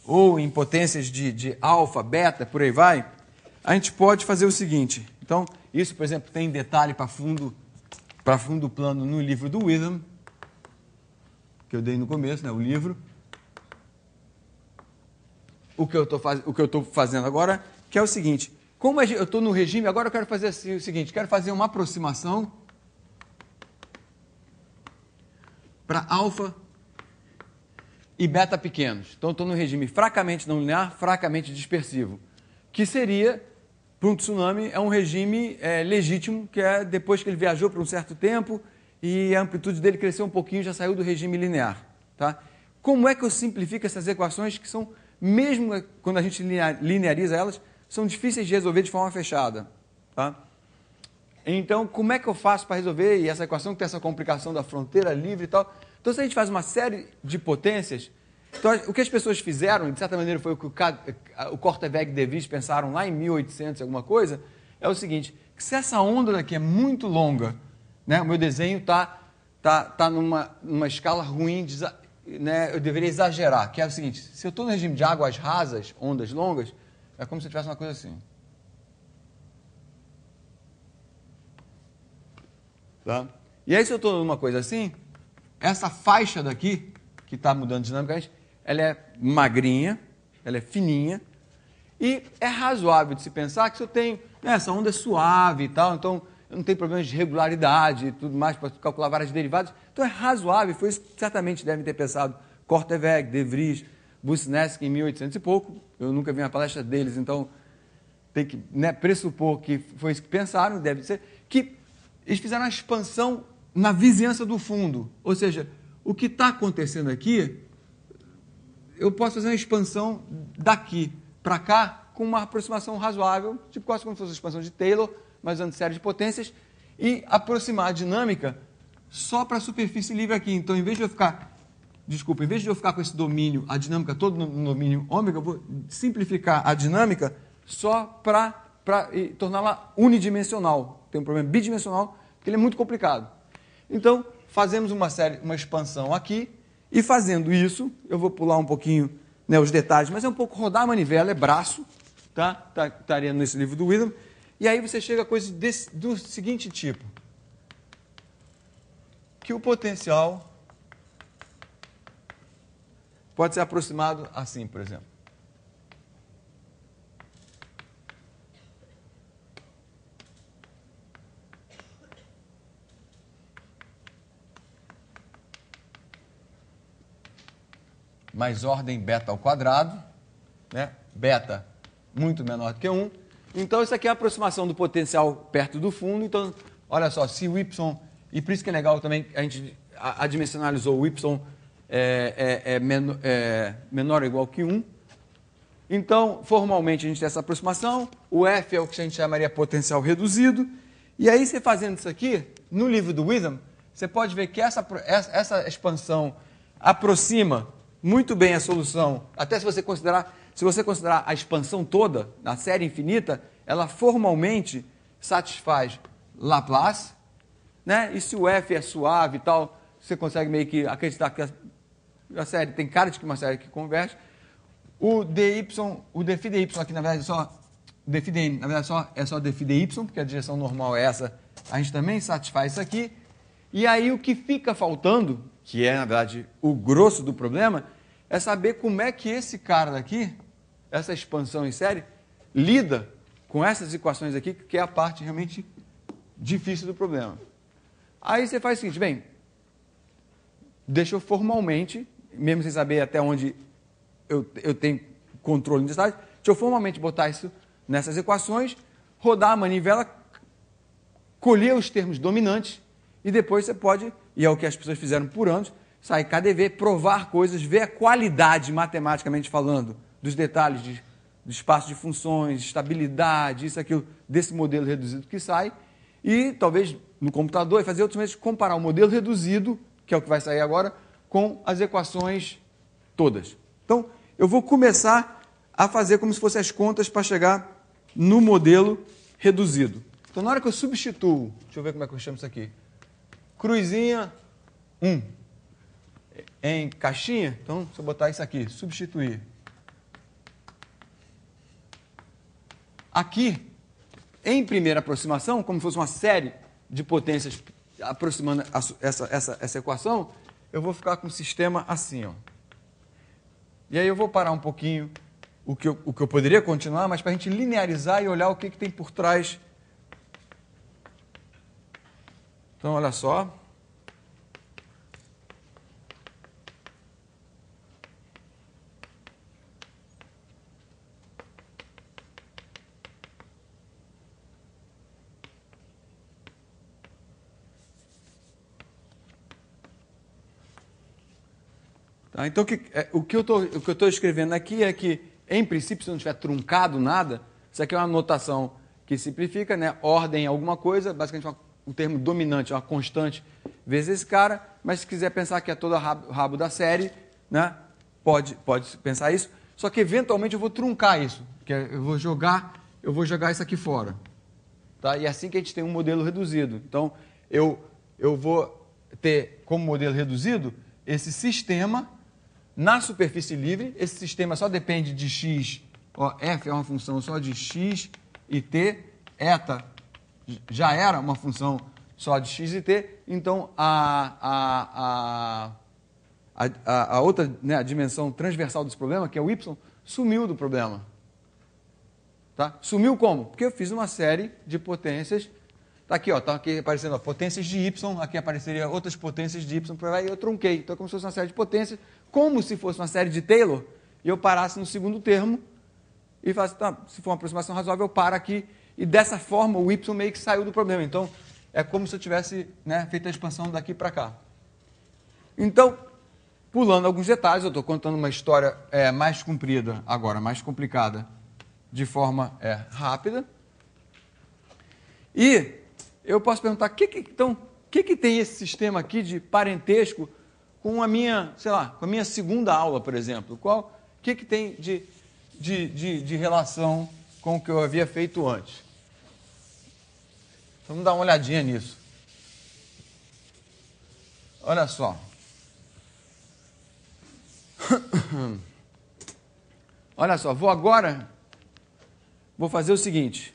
ou em potências de alfa, beta, por aí vai, a gente pode fazer o seguinte. Então, isso, por exemplo, tem detalhe para fundo plano no livro do Witham, que eu dei no começo, né, o livro. O que eu estou fazendo agora, que é o seguinte, como eu estou no regime, agora eu quero fazer o seguinte, quero fazer uma aproximação para alfa e beta pequenos. Então, eu estou no regime fracamente não linear, fracamente dispersivo, que seria, para um tsunami, é um regime legítimo, que é depois que ele viajou por um certo tempo e a amplitude dele cresceu um pouquinho, já saiu do regime linear. Tá? Como é que eu simplifico essas equações que são, mesmo quando a gente lineariza elas, são difíceis de resolver de forma fechada? Tá? Então, como é que eu faço para resolver e essa equação que tem essa complicação da fronteira livre e tal? Então, se a gente faz uma série de potências, então, o que as pessoas fizeram, de certa maneira foi o que o Korteweg e De Vries pensaram lá em 1800 e alguma coisa, é o seguinte, que se essa onda daqui é muito longa, né, o meu desenho está numa escala ruim, né, eu deveria exagerar, que é o seguinte, se eu estou no regime de águas rasas, ondas longas, é como se eu tivesse uma coisa assim. Tá? E aí, se eu estou numa coisa assim, essa faixa daqui, que está mudando dinamicamente, ela é magrinha, ela é fininha, e é razoável de se pensar que se eu tenho, né, essa onda é suave e tal, então eu não tenho problemas de regularidade e tudo mais para calcular várias derivadas, então é razoável, foi isso que certamente devem ter pensado Korteweg, De Vries, Busnetsky em 1800 e pouco, eu nunca vi uma palestra deles, então tem que, né, pressupor que foi isso que pensaram, deve ser, que eles fizeram uma expansão na vizinhança do fundo, ou seja, o que está acontecendo aqui, eu posso fazer uma expansão daqui para cá com uma aproximação razoável, tipo quase como se fosse a expansão de Taylor, mas usando série de potências, e aproximar a dinâmica só para a superfície livre aqui. Então, em vez de eu ficar com esse domínio, a dinâmica toda no domínio ômega, eu vou simplificar a dinâmica só para torná-la unidimensional. Tem um problema bidimensional, que ele é muito complicado. Então, fazemos uma expansão aqui, e fazendo isso, eu vou pular um pouquinho, né, os detalhes, mas é um pouco rodar a manivela, é braço, tá? Estaria nesse livro do Witham, e aí você chega a coisas do seguinte tipo, que o potencial pode ser aproximado assim, por exemplo. Mais ordem beta ao quadrado, né? Beta muito menor do que 1. Então, isso aqui é a aproximação do potencial perto do fundo. Então, olha só, se o Y, e por isso que é legal também, a gente adimensionalizou o Y menor ou igual que 1. Então, formalmente, a gente tem essa aproximação. O F é o que a gente chamaria potencial reduzido. E aí, você fazendo isso aqui, no livro do Witham, você pode ver que essa expansão aproxima muito bem a solução, até se você considerar a expansão toda, na série infinita, ela formalmente satisfaz Laplace, né? E se o F é suave e tal, você consegue meio que acreditar que a série tem cara de que uma série que converge. O dφ dy aqui, na verdade, dφdn, na verdade, é só dφ dy, porque a direção normal é essa, a gente também satisfaz isso aqui. E aí o que fica faltando, que é, na verdade, o grosso do problema, é saber como é que esse cara daqui, essa expansão em série, lida com essas equações aqui, que é a parte realmente difícil do problema. Aí você faz o seguinte, bem, deixa eu formalmente, mesmo sem saber até onde eu tenho controle de estágio, deixa eu formalmente botar isso nessas equações, rodar a manivela, colher os termos dominantes, e depois você pode, e é o que as pessoas fizeram por anos, sair KDV, provar coisas, ver a qualidade, matematicamente falando, dos detalhes de espaço de funções, estabilidade, isso, aquilo, desse modelo reduzido que sai, e talvez no computador e fazer outros meios de comparar o modelo reduzido, que é o que vai sair agora, com as equações todas. Então, eu vou começar a fazer como se fossem as contas para chegar no modelo reduzido. Então, na hora que eu substituo, deixa eu ver como é que eu chamo isso aqui, cruzinha 1 em caixinha, então, se eu botar isso aqui, substituir. Aqui, em primeira aproximação, como se fosse uma série de potências aproximando essa equação, eu vou ficar com o sistema assim, ó. E aí eu vou parar um pouquinho o que eu poderia continuar, mas para a gente linearizar e olhar o que tem por trás. Então, olha só. Tá, então, o que eu estou escrevendo aqui é que, em princípio, se não tiver truncado nada, isso aqui é uma notação que simplifica, né? Ordem alguma coisa, basicamente um termo dominante, uma constante, vezes esse cara, mas se quiser pensar que é todo o rabo da série, né? Pode pensar isso, só que eventualmente eu vou truncar isso, que eu vou jogar isso aqui fora. Tá? E é assim que a gente tem um modelo reduzido. Então, eu vou ter como modelo reduzido esse sistema na superfície livre. Esse sistema só depende de x, ó, f é uma função só de x e t, eta já era uma função só de x e t, então a outra, né, a dimensão transversal desse problema, que é o y, sumiu do problema. Tá? Sumiu como? Porque eu fiz uma série de potências. Está aqui, tá aqui aparecendo potências de y, aqui apareceria outras potências de y, e eu trunquei. Então é como se fosse uma série de potências, como se fosse uma série de Taylor, e eu parasse no segundo termo, e falasse, tá, se for uma aproximação razoável, eu paro aqui, e dessa forma o y meio que saiu do problema. Então, é como se eu tivesse, né, feito a expansão daqui para cá. Então, pulando alguns detalhes, eu estou contando uma história mais comprida agora, mais complicada, de forma rápida. E eu posso perguntar, o que tem esse sistema aqui de parentesco com a minha, sei lá, com a minha segunda aula, por exemplo? O que tem de relação com o que eu havia feito antes? Vamos dar uma olhadinha nisso. Olha só. Olha só, vou fazer o seguinte.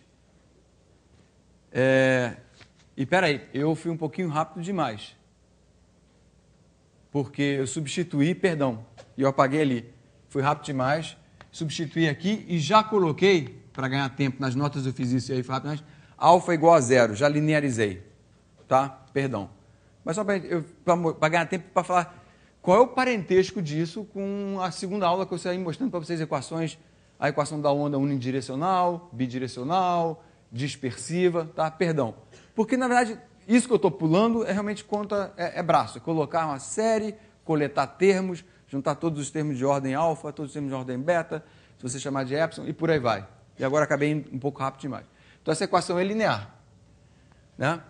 E peraí, eu fui um pouquinho rápido demais. Porque eu substituí, perdão, e eu apaguei ali. Fui rápido demais, substituí aqui e já coloquei, para ganhar tempo, nas notas eu fiz isso aí, foi rápido demais, alfa igual a zero, já linearizei. Tá? Perdão. Mas só para ganhar tempo, para falar qual é o parentesco disso com a segunda aula que eu saí mostrando para vocês equações, a equação da onda unidirecional, bidirecional, dispersiva, tá? Perdão. Porque, na verdade, isso que eu estou pulando realmente conta, braço. É colocar uma série, coletar termos, juntar todos os termos de ordem alfa, todos os termos de ordem beta, se você chamar de epsilon, e por aí vai. E agora acabei indo um pouco rápido demais. Então, essa equação é linear. Né?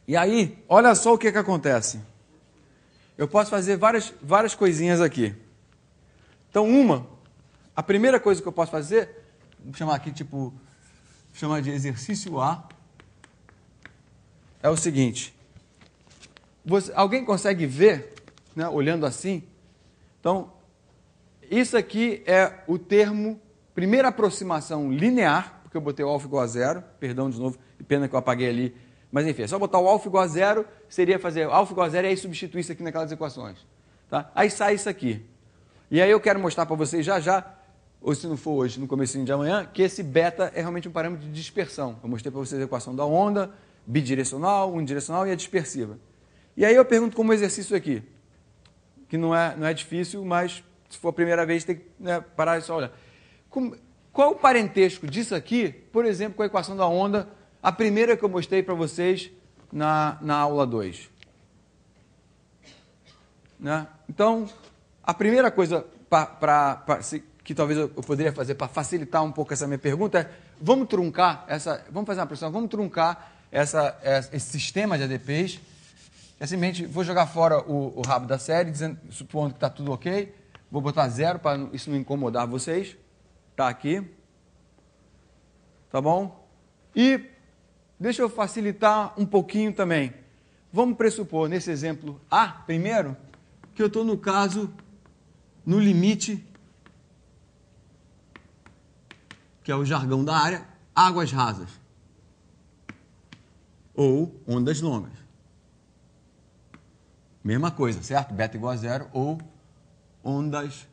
E aí, olha só o que acontece. Eu posso fazer várias coisinhas aqui. Então, a primeira coisa que eu posso fazer, vou chamar aqui, chamar de exercício A, é o seguinte. Alguém consegue ver, né, olhando assim? Então, isso aqui é o termo, primeira aproximação linear, porque eu botei o alfa igual a zero, perdão de novo, pena que eu apaguei ali, mas enfim, é só botar o alfa igual a zero, seria fazer alfa igual a zero e aí substituir isso aqui naquelas equações. Tá? Aí sai isso aqui. E aí eu quero mostrar para vocês já, ou se não for hoje, no comecinho de amanhã, que esse beta é realmente um parâmetro de dispersão. Eu mostrei para vocês a equação da onda, bidirecional, unidirecional e a dispersiva. E aí eu pergunto como exercício aqui, que não é difícil, mas se for a primeira vez tem que, né, parar e só olhar. Qual o parentesco disso aqui, por exemplo, com a equação da onda, a primeira que eu mostrei para vocês na aula 2? Né? Então, a primeira coisa que talvez eu poderia fazer para facilitar um pouco essa minha pergunta é, vamos fazer uma pressão, vamos truncar esse sistema de ADPs. Simplesmente vou jogar fora o rabo da série, supondo que está tudo ok. Vou botar zero para isso não incomodar vocês. Está aqui. Tá bom? E deixa eu facilitar um pouquinho também. Vamos pressupor, nesse exemplo A, primeiro, que eu estou no limite, que é o jargão da área, águas rasas. Ou ondas longas. Mesma coisa, certo? Beta igual a zero ou ondas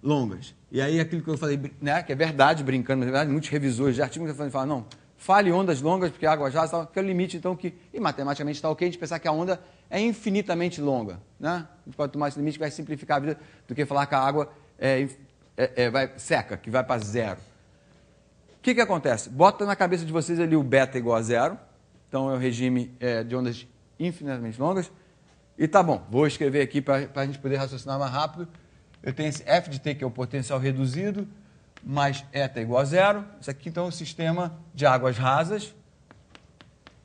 longas. E aí aquilo que eu falei, né, que é verdade, brincando, mas é verdade, muitos revisores de artigos falam, não, fale ondas longas, porque águas rasas, que é o limite, então, e matematicamente está ok a gente pensar que a onda é infinitamente longa. Né? A gente pode tomar esse limite que vai simplificar a vida do que falar que a água vai seca, que vai para zero. O que acontece? Bota na cabeça de vocês ali o beta igual a zero, então é o regime de ondas infinitamente longas, e tá bom, vou escrever aqui para a gente poder raciocinar mais rápido. Eu tenho esse f de t, que é o potencial reduzido, mais eta igual a zero. Isso aqui, então, é um sistema de águas rasas.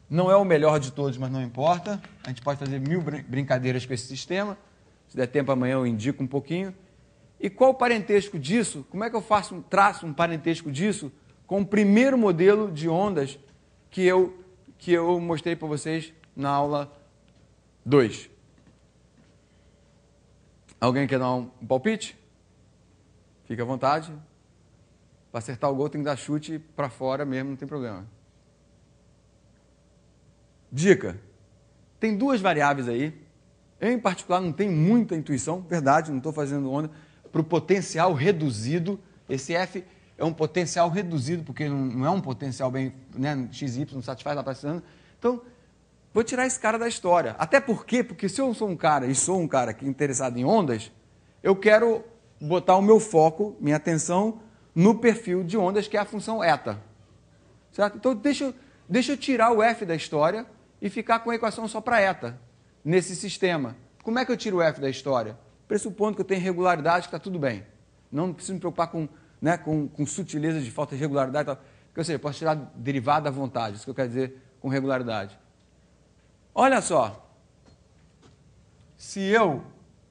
Não é o melhor de todos, mas não importa. A gente pode fazer 1000 brincadeiras com esse sistema. Se der tempo amanhã eu indico um pouquinho. E qual o parentesco disso? Como é que eu traço um parentesco disso com o primeiro modelo de ondas que eu mostrei para vocês na aula 2? Alguém quer dar um palpite? Fique à vontade. Para acertar o gol tem que dar chute para fora mesmo, não tem problema. Dica, tem duas variáveis aí. Eu, em particular, não tenho muita intuição, verdade, não estou fazendo onda, para o potencial reduzido. Esse F é um potencial reduzido, porque não é um potencial bem, né, XY, não satisfaz lá para. Então, vou tirar esse cara da história. Até porque se eu sou um cara, e sou um cara que é interessado em ondas, eu quero botar o meu foco, minha atenção, no perfil de ondas, que é a função eta. Certo? Então, deixa eu tirar o F da história e ficar com a equação só para eta, nesse sistema. Como é que eu tiro o F da história? Pressupondo que eu tenho regularidade, que está tudo bem. Não preciso me preocupar com, né, com sutileza de falta de regularidade. Tal. Ou seja, eu posso tirar derivada à vontade, isso que eu quero dizer com regularidade. Olha só, se eu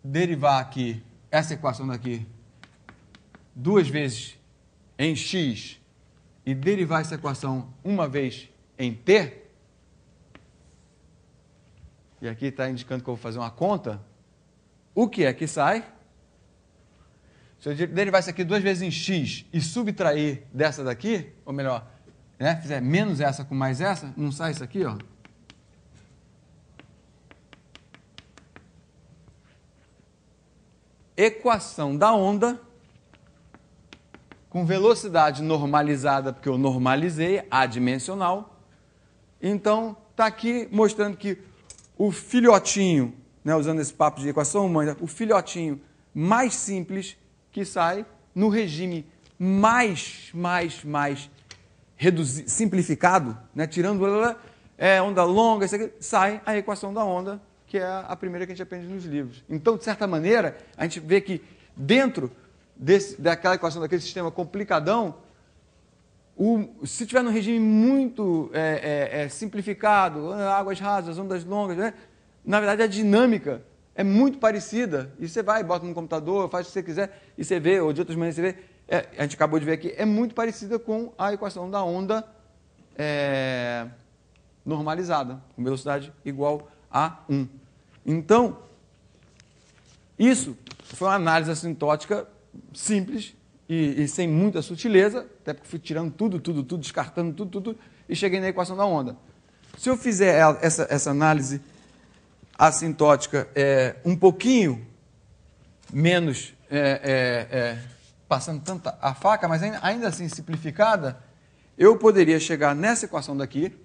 derivar aqui, essa equação daqui, duas vezes em x e derivar essa equação uma vez em t, e aqui está indicando que eu vou fazer uma conta, o que é que sai? Se eu derivar isso aqui duas vezes em x e subtrair dessa daqui, ou melhor, né, fizer menos essa com mais essa, não sai isso aqui, ó. Equação da onda com velocidade normalizada, porque eu normalizei, adimensional. Então, está aqui mostrando que o filhotinho, né, usando esse papo de equação humana, o filhotinho mais simples que sai no regime mais simplificado, né, tirando onda longa, isso aqui, sai a equação da onda, que é a primeira que a gente aprende nos livros. Então, de certa maneira, a gente vê que dentro daquela equação, daquele sistema complicadão, se tiver num regime muito simplificado, águas rasas, ondas longas, né, na verdade a dinâmica é muito parecida. E você vai, bota no computador, faz o que você quiser, e você vê, ou de outras maneiras você vê, a gente acabou de ver aqui, é muito parecida com a equação da onda normalizada, com velocidade igual a 1. Então, isso foi uma análise assintótica simples e sem muita sutileza, até porque fui tirando tudo, descartando tudo, e cheguei na equação da onda. Se eu fizer essa análise assintótica um pouquinho menos, passando tanta a faca, mas ainda assim simplificada, eu poderia chegar nessa equação daqui.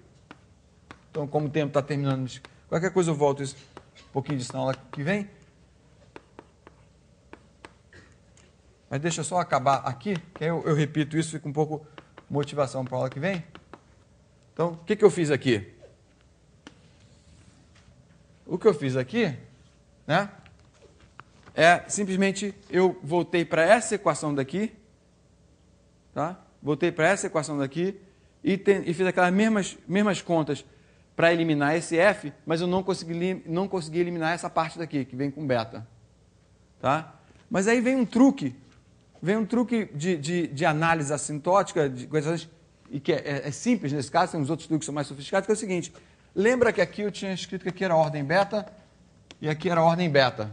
Então, como o tempo está terminando, qualquer coisa eu volto isso um pouquinho disso na aula que vem. Mas deixa eu só acabar aqui, que aí eu repito isso, fica um pouco motivação para a aula que vem. Então, o que eu fiz aqui? O que eu fiz aqui, né, simplesmente eu voltei para essa equação daqui, tá? Voltei para essa equação daqui e fiz aquelas mesmas contas para eliminar esse F, mas eu não consegui eliminar essa parte daqui, que vem com beta. Tá? Mas aí vem um truque de análise assintótica, de coisas, e que é simples nesse caso, tem uns outros truques que são mais sofisticados, que é o seguinte: lembra que aqui eu tinha escrito que aqui era ordem beta e aqui era ordem beta.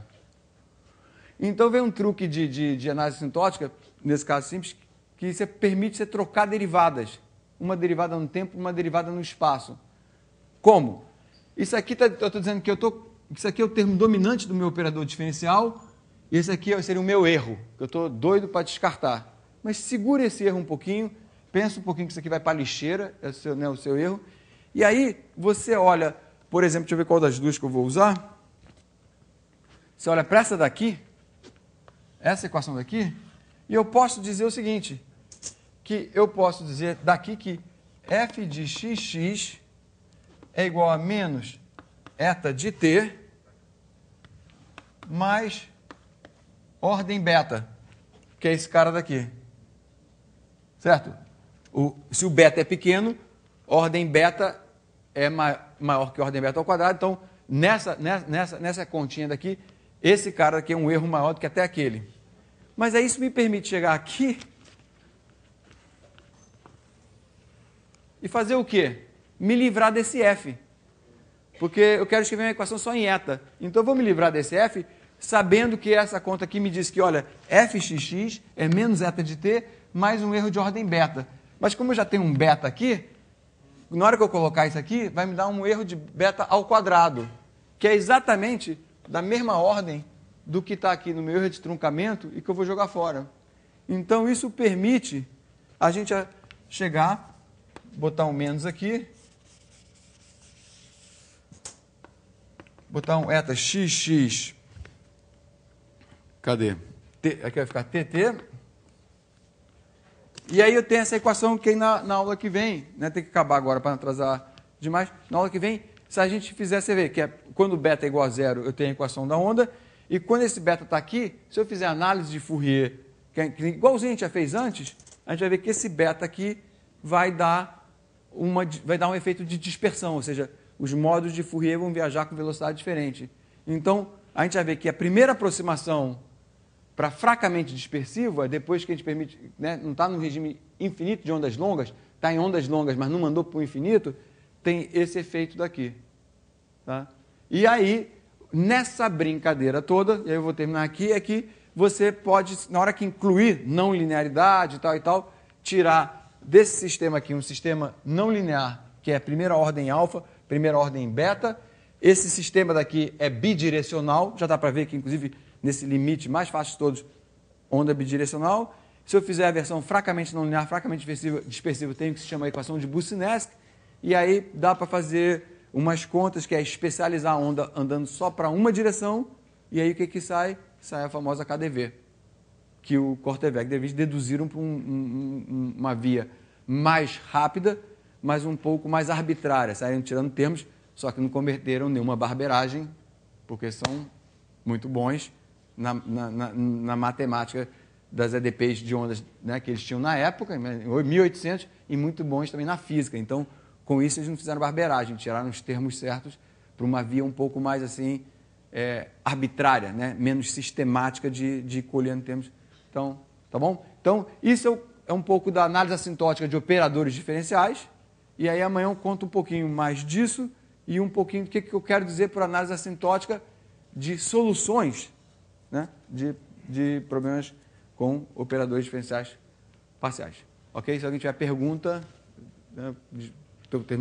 Então vem um truque de análise assintótica, nesse caso simples, que você permite você trocar derivadas. Uma derivada no tempo, uma derivada no espaço. Como? Isso aqui, eu estou dizendo que isso aqui é o termo dominante do meu operador diferencial, e esse aqui seria o meu erro, que eu estou doido para descartar. Mas segura esse erro um pouquinho, pensa um pouquinho que isso aqui vai para a lixeira, o seu erro, e aí você olha, por exemplo, deixa eu ver qual das duas que eu vou usar. Você olha para essa daqui, essa equação daqui, e eu posso dizer o seguinte, que eu posso dizer daqui que f de xx é igual a menos eta de t mais ordem beta, que é esse cara daqui. Certo? Se o beta é pequeno, ordem beta é maior que ordem beta ao quadrado. Então, nessa continha daqui, esse cara aqui é um erro maior do que até aquele. Mas aí isso me permite chegar aqui e fazer o quê? Me livrar desse f. Porque eu quero escrever uma equação só em eta. Então, eu vou me livrar desse f, sabendo que essa conta aqui me diz que, olha, fxx é menos eta de t mais um erro de ordem beta. Mas como eu já tenho um beta aqui, na hora que eu colocar isso aqui, vai me dar um erro de beta ao quadrado, que é exatamente da mesma ordem do que está aqui no meu erro de truncamento e que eu vou jogar fora. Então, isso permite a gente chegar, botar um menos aqui, botar um eta xx, cadê? Aqui vai ficar tt, e aí eu tenho essa equação que na aula que vem, né, tem que acabar agora para não atrasar demais, na aula que vem, se a gente fizer, você vê que quando beta é igual a zero, eu tenho a equação da onda, e quando esse beta está aqui, se eu fizer análise de Fourier, que igualzinho a gente já fez antes, a gente vai ver que esse beta aqui vai dar um efeito de dispersão, ou seja, os modos de Fourier vão viajar com velocidade diferente. Então, a gente vai ver que a primeira aproximação para fracamente dispersivo, depois que a gente permite, né, não está no regime infinito de ondas longas, está em ondas longas, mas não mandou para o infinito, tem esse efeito daqui. Tá? E aí, nessa brincadeira toda, e aí eu vou terminar aqui, é que você pode, na hora que incluir não linearidade e tal, tirar desse sistema aqui um sistema não linear, que é primeira ordem alfa, primeira ordem beta. Esse sistema daqui é bidirecional, já dá para ver que, inclusive, nesse limite mais fácil de todos, onda bidirecional. Se eu fizer a versão fracamente não linear, fracamente dispersiva, tenho que se chama a equação de Boussinesq, e aí dá para fazer umas contas, que é especializar a onda andando só para uma direção, e aí o que sai? Sai a famosa KdV, que o Korteweg e De Vries deduziram para uma via mais rápida, mas um pouco mais arbitrária, saíram tirando termos, só que não converteram nenhuma barbeiragem, porque são muito bons na matemática das EDPs de ondas, né, que eles tinham na época, em 1800, e muito bons também na física. Então, com isso, eles não fizeram barbeiragem, tiraram os termos certos para uma via um pouco mais assim arbitrária, né, menos sistemática de colher termos. Então, tá bom? Então, isso é um pouco da análise assintótica de operadores diferenciais, e aí amanhã eu conto um pouquinho mais disso e um pouquinho do que eu quero dizer por análise assintótica de soluções, né, de problemas com operadores diferenciais parciais. Ok? Se alguém tiver pergunta, né, estou terminando.